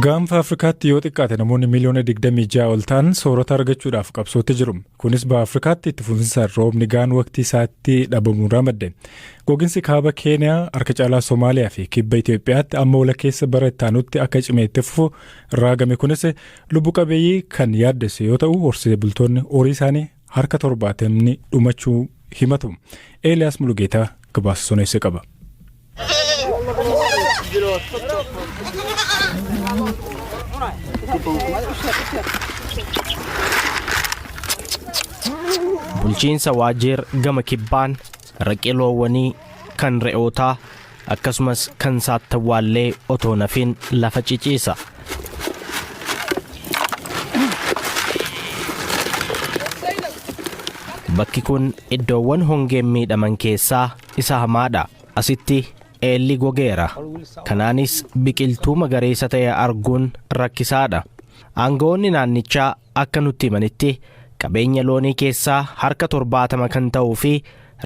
Gaanfa Afrikaatti yoo xiqqaate namoonni miliyoona 26 ol ta'an soorata argachuudhaaf qabsootti jiru. Kunis Afrikaatti itti fufinsaan roobni gaan waqtii isaatti dhabamuurraa madde. Gogiinsi kaaba Keeniyaa, harka caalaa Somaaliyaa fi kibba Itoophiyaatti amma walakkeessa bara itti aanutti akka cimeetti fufu raagame. Kunis lubbu qabeeyyii kan yaaddesse yoo ta'u, horsiisee bultoonni horii isaanii harka 70 dhumachuu himatu. Eeliyaas Mulugeetaa gabaasa soneesse qaba. Bulchiinsa Waajjir gama kibbaan raqeeloowwanii kan re'ootaa akkasumas kan saattawwaallee otoo nafin lafa ciciisa. Bakki kun iddoowwan hongeen miidhaman keessaa isa hamaadha. Asitti eelli gogeera. Kanaanis biqiltuu magariisa ta'e arguun rakkisaadha. Aangawoonni naannichaa akka nutti himanitti qabeenya loonii keessaa harka 70 kan ta'uu fi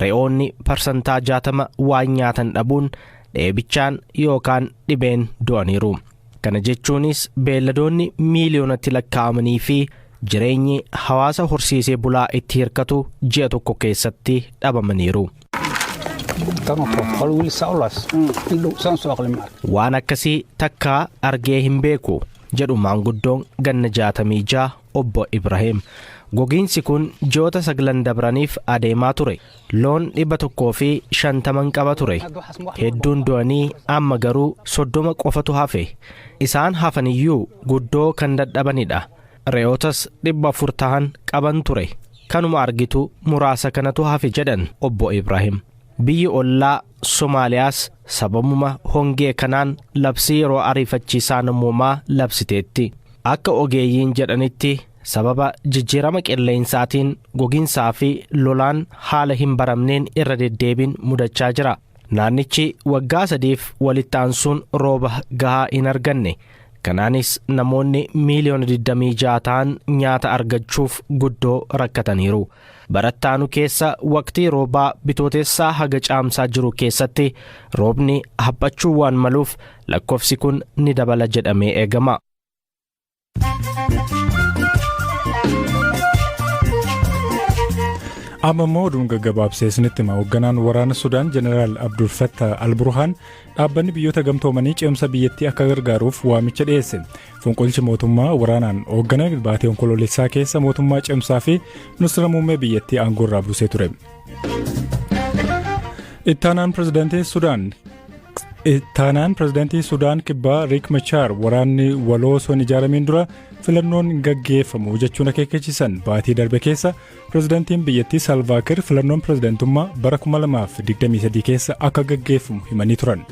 re'oonni parsantaa 60 waan nyaatan dhabuun dheebichaan yookaan dhibeen du'aniiru. Kana jechuunis beelladoonni miiliyoonatti lakkaa'amanii fi jireenyi hawaasa horsiisee bulaa itti hirkatu ji'a tokko keessatti dhabamaniiru. Waan akkasii takkaa argee hin beeku jedhu maanguddoon ganna 66 obbo Ibrahim. Gogiinsi kun ji'oota 9 dabraniif adeemaa ture. Loon 150 qaba ture. Hedduun du'anii amma garuu 30 qofatu hafe. Isaan hafaniyyuu guddoo kan dadhabanidha. Re'ootas 400 ta'an qaban ture. Kanuma argitu muraasa kanatu hafe jedhan obbo Ibrahim. Biyyi ollaa Somaaliyaas sababuma hongee kanaan labsii yeroo ariifachiisaa namoomaa labsiteetti. Akka ogeeyyiin jedhanitti sababa jijjiirama qilleensaatiin gogiinsaa fi lolaan haala hin baramneen irra deddeebiin mudachaa jira. Naannichi waggaa 3f walitti aansuun rooba gahaa hin arganne. Kanaanis namoonni miiliyoona 26 ta'an nyaata argachuuf guddoo rakkataniiru. Barattaanu keessa waqtii roobaa bitootessaa haga caamsaa jiru keessatti roobni haphachuu waan maluuf lakkoofsi kun ni dabala jedhamee eegama. Amma immoo oduun gaggabaabsee isinitti hima. Hoogganaan waraana Sudaan Jeneraal Abdul Fattah al-Burhaan dhaabbanni biyyoota gamtoomanii ce'umsa biyyattii akka gargaaruuf waamicha dhiyeesse. Fonqolchi mootummaa waraanaan hoogganame baatee onkoloolessaa keessa mootummaa ce'umsaa fi ministeera muummee biyyattii aangoo irraa buusee ture. Ittaanaan pirezidaantii Sudaan kibbaa Riek Machar waraanni waloo osoo hin ijaaramiin dura filannoon gaggeeffamu jechuun akeekachiisan. Baatii darbe keessa pirezidaantiin biyyattii Salva Kiir filannoon pirezidaantummaa bara 2023 keessa akka gaggeeffamu himanii turan.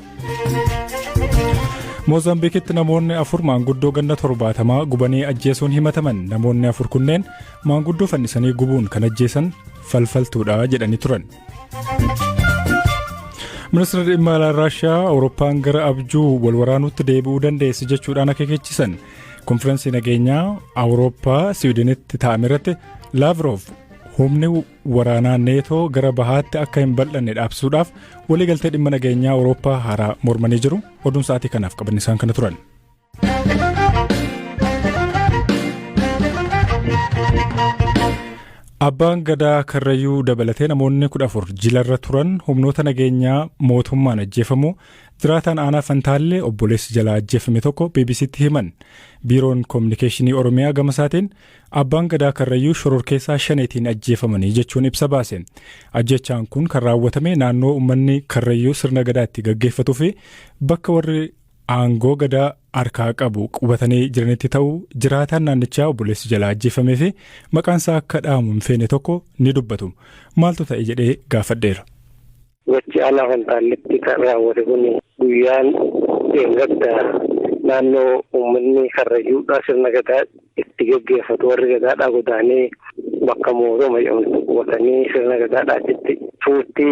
Moozambiikitti namoonni 4 maanguddoo ganna 70 gubanii ajjeesuun himataman. Namoonni 4 kunneen maanguddoo fannisanii gubuun kan ajjeesan falfaltuudha jedhanii turan. Ministeerri dhimma alaa Raashiyaa Awurooppaan gara abjuu wal waraanuutti deebi'uu dandeessi jechuudhaan akeekkachiisan. Konferensii nageenyaa Awurooppaa Siwiidinitti taa'ame irratti Laavrov humni waraanaa neetoo gara bahaatti akka hin bal'anne dhaabsuudhaaf waliigaltee dhimma nageenyaa Awurooppaa haaraa mormanii jiru. Oduun sa'aatii kanaaf qaban isaan kana turan. Abbaan Gadaa Karrayyuu dabalatee namoonni 14 jilarra turan humnoota nageenyaa mootummaan ajjeefamuu jiraataan aanaa Fantaallee obboleessi jalaa ajjeefame tokko BBC'tti himan. Biiroon Kominikeeshinii Oromiyaa gama isaatiin Abbaan Gadaa Karrayyuu shororkeessaa shaneetiin ajjeefamanii jechuun ibsa baase. Ajjechaan kun kan raawwatame naannoo uummanni Karrayyuu sirna gadaa itti gaggeeffatuu fi bakka warri aangoo gadaa harkaa qabu qubatanii jiranitti ta'uu jiraataan naannichaa obboleessi jalaa ajjeefamee fi maqaan isaa akka dhaamu hin feene tokko ni dubbatu. Maaltu ta'e jedhee gaafadheera. Gochi aanaa Fantaalleetti kan raawwate kun guyyaan eeggadda naannoo uummanni Karrayyuudhaa sirna gadaa itti gaggeeffatu warri gadaadhaa godaanee bakka mootummaa jedhamtu qubatanii sirna gadaadhaa achitti fuutti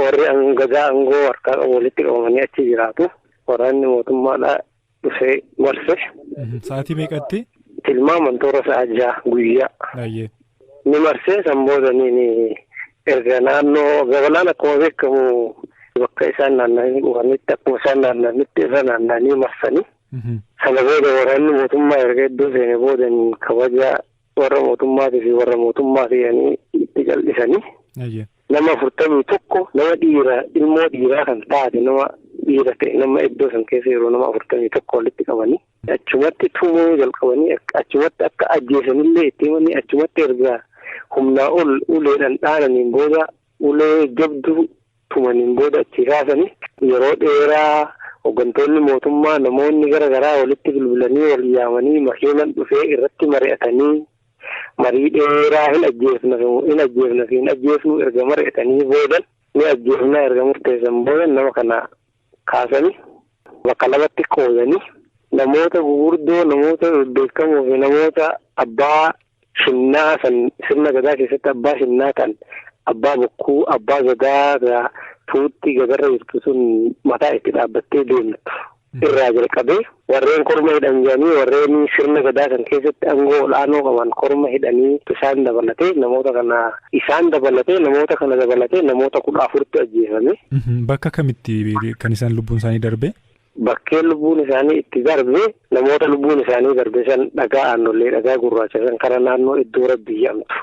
warri gadaa aangoo harkaa qabu walitti qabamanii achi jiraatu. Waraanni mootummaadhaa dhufee marse. Sa'aatii meeqatti? Tilmaaman toora sa'a 6 guyyaa. Baay'ee. Ni marsee san boodaniin erga naannoo gabalaan akkuma beekamu bakka isaan naanna'anii dhufanitti akkuma isaan naanna'anitti irra naanna'anii marsanii. Sana booda waraanni mootummaa erga iddoo seene boodan kabaja warra mootummaatii fi warra mootummaa ta'anii itti cal'isanii. Nama 41 nama dhiira ilmoo dhiiraa kan taate nama dhiira ta'e nama iddoo san keessa yeroo nama 41 walitti qabanii achumatti tumuu jalqabanii achumatti akka ajjeesanillee itti himanii achumatti erga humnaa ol uleedhaan dhaananiin booda ulee jabduu tumaniin booda achi kaasanii yeroo dheeraa hooggantoonni mootummaa namoonni garaagaraa walitti bilbilanii wal yaamanii makiinaan dhufee irratti mari'atanii marii dheeraa hin ajjeefnu erga mari'atanii boodan ni ajjeefnaa erga murteessan boodan nama kana kaasanii bakka lamatti qoodanii namoota gurguddoo namoota beekamoo fi namoota abbaa shinnaa san sirna gadaa keessatti abbaa shinnaa kan abbaa bokkuu abbaa gadaa tuutti gadarra jirtu sun mataa itti dhaabbattee deemtu irraa jalqabee warreen korma hidhan jedhanii warreen sirna gadaa kan keessatti aangoo olaanoo qaban korma hidhanii isaan dabalatee namoota kana dabalatee namoota 14 ajjeefame. Bakka kamitti kan isaan lubbuun isaanii darbe? Bakkeen lubbuun isaanii itti darbe namoota lubbuun isaanii darbe san dhagaa aannollee dhagaa gurraacha san karaa naannoo iddoo rabbii jedhamtu.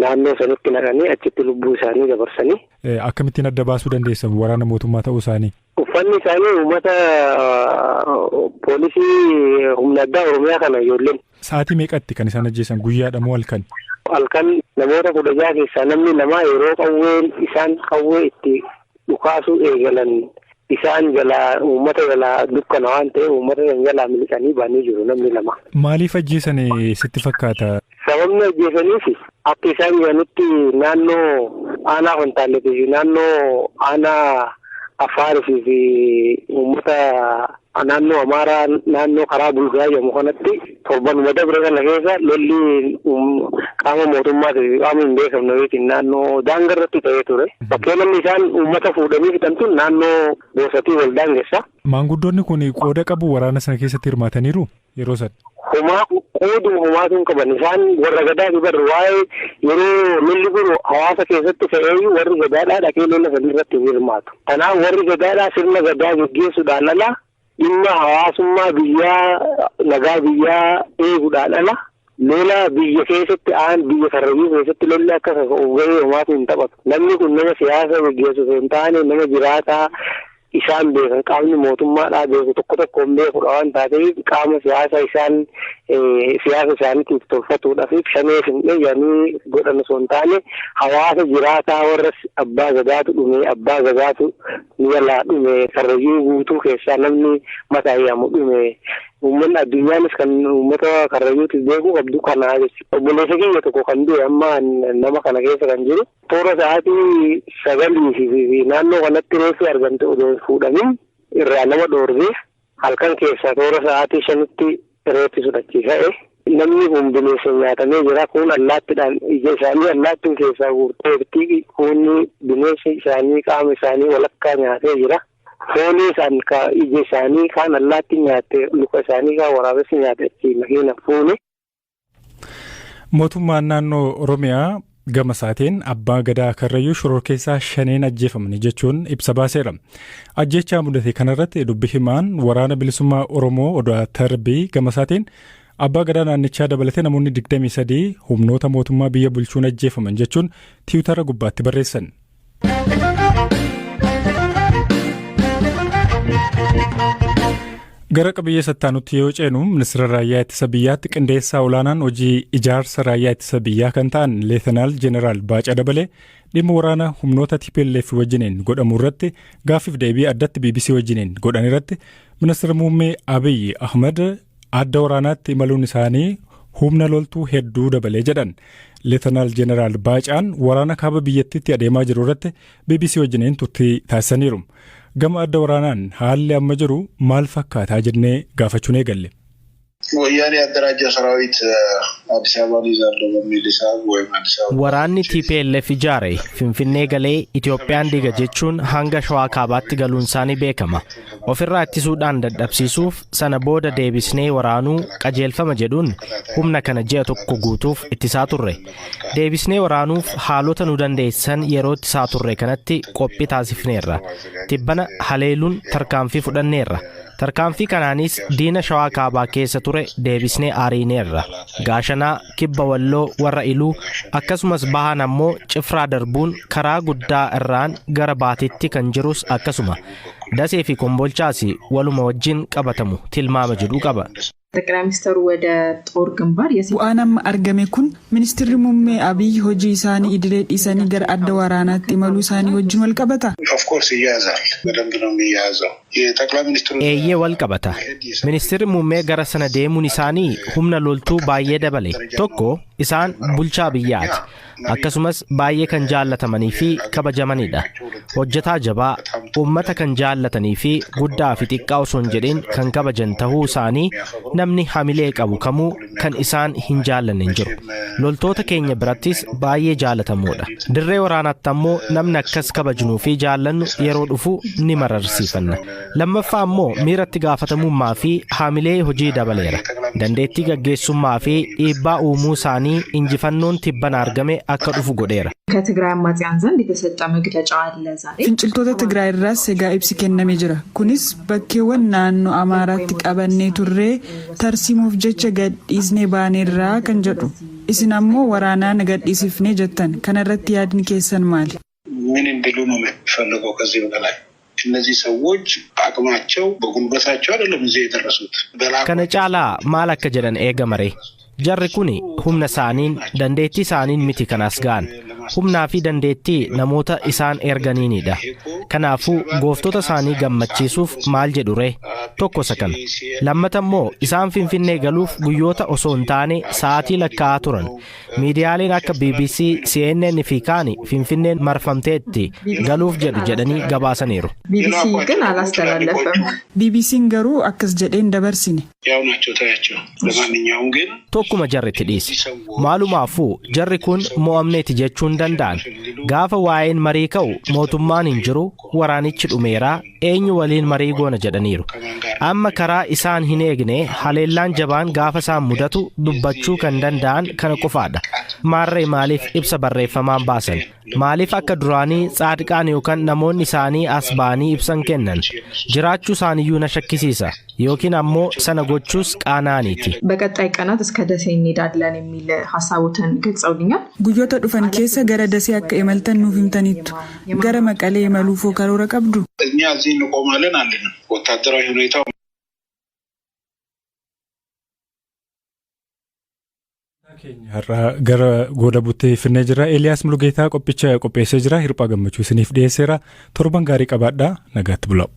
Naannoo sanitti naqanii achitti lubbuu isaanii dabarsanii. Akkamittiin adda baasuu dandeessan waraana mootummaa ta'uu isaanii? Uffanni isaanii uummata poolisii humna addaa Oromiyaa kana ijoolleen. Sa'aatii meeqatti kan isaan ajjeesan guyyaadha moo halkan? Halkan namoota 16 keessaa namni 2 yeroo qawwee itti dhukaasuu eegalan isaan jalaa uummata jalaa dukkana waan ta'e uummata jalaa miliqanii baanii jiru namni 2. Maaliif ajjeesan sitti fakkaata? Sababni ajjeesaniif akka isaan jiranitti naannoo aanaa Fantaalleetii fi naannoo aanaa Afaarii fi uummata naannoo Amaaraa naannoo karaa Bulgaa jedhamu kanatti torbanuma dabre kana keessa lolli qaama mootummaatii fi qaama hin beekamne weetiin naannoo daangarratti ta'ee ture. Bakkeen namni isaan uummata fuudhanii fixantu naannoo Boosatii wal daangeessa. Maanguddoonni kun qooda qabu waraana sana keessatti hirmaataniiru yeroo sana? Humaatuun qaban isaan warra gadaa dubarra waa'ee yeroo lolli jiru hawaasa keessatti fe'ee warri gadaadhaa dhaqee lola sana irratti hirmaatu. Kanaaf warri gadaadhaa sirna gadaa gaggeessuudhaan ala dhimma hawaasummaa biyyaa nagaa biyyaa eeguudhaan ala lola biyya keessatti biyya Karrayyuu keessatti lolli akka gahee humaatu hin taphatu. Namni kun nama siyaasa gaggeessu hin taane nama jiraataa isaan beekan qaamni mootummaadhaa beeku tokko hin beekudha waan taateef qaama siyaasa isaaniitiif tolfatuudhaaf shanee finqee jedhanii godhan osoo hin taane hawaasa jiraataa warra abbaa gadaatu dhume abbaa gadaatu jalaa dhume Karrayyuu guutuu keessaa namni mataa yaamu dhume uummanni addunyaanis kan uummata Karrayyuutiif beeku qabdu kanaa jechuudha. Obboleessa kiyya tokko kan du'e amma nama kana keessa kan jiru toora sa'aatii 9 fi naannoo kanatti reeffi argamte odoo fuudhamin irraa nama dhoorgee halkan keessaa toora sa'aatii 5tti reeffi sudhachiisa'e namni kun bineensa nyaatamee jira kun allaattiidhaan ija isaanii allaattiin keessaa guurteetti kun bineensi isaanii qaama isaanii walakkaa nyaatee jira. Foonii isaan ija isaanii kaan allaattiin nyaatte luka isaanii kaan waraabessi nyaatte makiina fuune. Mootummaan naannoo Oromiyaa gama isaatiin abbaa gadaa Karrayyuu shoror keessaa 5 ajjeefamanii jechuun ibsa baaseera. Ajjechaa mudate kanarratti dubbi himaan waraana bilisummaa Oromoo Odaa Tarbii gama isaatiin abbaa gadaa naannichaa dabalatee namoonni 23 humnoota mootummaa biyya bulchuun ajjeefaman jechuun tiwutara gubbaatti barreessan. Gara qabiyyee sattaanutti yoo ceenu ministeera raayyaa ittisa biyyaatti qindeessaa olaanaan hojii ijaarsa raayyaa ittisa biyyaa kan ta'an leetanaal jeneraal Baacaa Dabalee dhimma waraana humnoota TPLF wajjiniin godhamu irratti gaaffiif deebii addatti BBC wajjiniin godhan irratti ministeera muummee Abiy Ahmed adda waraanaatti imaluun isaanii humna loltuu hedduu dabalee jedhan. Leetanaal jeneraal Baacaan waraana kaaba biyyattiitti adeemaa jiru irratti BBC wajjiniin turtii taasisaniiru. Gama adda waraanaan haalli amma jiru maal fakkaataa jennee gaafachuun eegalle. ወያኔ ያደራጀው ሰራዊት አዲስ አበባ ይዛል በሚል ሂሳብ ወይም አዲስ አበባ waraanni TPLF ijaare Finfinnee galee Itoophiyaan diiga jechuun hanga Shawaa Kaabaatti galuun isaanii beekama. Ofirraa ittisuudhaan dadhabsiisuuf sana booda deebisnee waraanuu qajeelfama jedhuun humna kana ji'a tokko guutuuf ittisaa turre. Deebisnee waraanuuf haalota nu dandeessan yeroo ittisaa turre kanatti qophii taasifneerra. Tibbana haleeluun tarkaanfii fudhanneerra. Tarkaanfii kanaanis diina Shawaa Kaabaa keessa ture deebisnee aariineerra. Gaashanaa, Kibba Walloo, warra Iluu akkasumas bahan ammoo Cifraa darbuun karaa guddaa irraan gara baatitti kan jirus akkasuma. Dasee fi Kombolchaas waluma wajjin qabatamu tilmaama jedhu qaba. ጠቅላይ ሚኒስትሩ ወደ ጦር ግንባር bu'aan argame kun ministeerri muummee Abiy hojii isaanii idilee dhiisanii gara adda waraanaatti imaluu isaanii wajjin wal qabata. Of course ይያዛል በደንብ ነው የሚያዘው የጠቅላይ ሚኒስትሩ eeyyee wal qabata. Ministeerri muummee gara sana deemuun isaanii humna loltuu baay'ee dabale. Tokko isaan bulchaa biyyaati. Akkasumas baay'ee kan jaallatamanii fi kabajamanidha. Hojjetaa jabaa, uummata kan jaallatanii fi guddaa fi xiqqaa osoo hin jedhin kan kabajan tahuu isaanii namni hamilee qabu kamuu kan isaan hin jaallanne hin jiru. Loltoota keenya birattis baay'ee jaallatamoodha. Dirree waraanaatti ammoo namni akkas kabajnuu fi jaallannu yeroo dhufu ni mararsiifanna. Lammaffaa ammoo miiratti gaafatamummaa fi hamilee hojii dabaleera. Dandeettii gaggeessummaa fi dhiibbaa uumuu isaanii injifannoon tibbana argame akka dhufu godheera. ከትግራይ አማጽያን ዘንድ የተሰጠ መግለጫ አለ ዛሬ finciltoota Tigraay irraas egaa ibsi kennamee jira. Kunis bakkeewwan naannoo Amaaraatti qabannee turree tarsiimuuf jecha gadhiisnee baaneerraa kan jedhu. Isin ammoo waraanaan gadhiisifnee jettan. Kana irratti yaadni keessan maali? ምን እንዲሉ ነው የሚፈልገው ከዚህ በላይ? እነዚህ ሰዎች አቅማቸው በጉልበታቸው አይደለም እዚህ የደረሱት። kana caalaa maal akka jedhan eegamare. Jarri kun humna isaaniin dandeettii isaaniin miti kanas ga'an. Humnaa fi dandeettii namoota isaan erganiinidha. Kanaafuu gooftota isaanii gammachiisuuf maal jedhu ree? Tokko isa kana. Lammata immoo isaan Finfinnee galuuf guyyoota osoo hin taane sa'aatii lakkaa'aa turan. Miidiyaaleen akka BBC, CNN fi kaan Finfinneen marfamteetti galuuf jedhu jedhanii gabaasaniiru. ቢቢሲ ግን አላስተላለፈም። BBC'n garuu akkas jedheen dabarsine. ያው ናቸው ታያቸው ለማንኛውም ግን Tokkuma jarritti dhiisi. Maalumaafuu jarri kun mo'amneeti jechuun danda'an. Gaafa waa'een marii ka'u mootummaan hin jiru waraanichi dhumeeraa eenyu waliin marii goona jedhaniiru. Amma karaa isaan hin eegne haleellaan jabaan gaafa isaan mudatu dubbachuu kan danda'an kana qofaadha. Maarree maaliif ibsa barreeffamaan baasan? Maaliif akka duraanii tsaadiqaan yookaan namoonni isaanii as ba'anii ibsan kennan? Jiraachuu isaaniyyuu na shakkisiisa. Yookiin ammoo sana gochuus qaanaaniiti. በቀጣይ ቀናት እስከ ደሴ እንሄዳለን የሚል ሐሳቦትን ገልጸውልኛል። Guyyoota dhufan keessa gara Dasee akka imaltan nuuf himtaniittu. Gara Maqalee imaluufoo karoora qabdu? እኛ እዚህ እንቆማለን አለን። ወታደራዊ ሁኔታው har'a gara gooda buttee finnee jira. Eeliyaas Mulugeetaa qophicha qopheessee jira. Hirphaa gammachuu isiniif dhiyeesseera. Torban gaarii qabaadhaa. Nagaatti bulaa.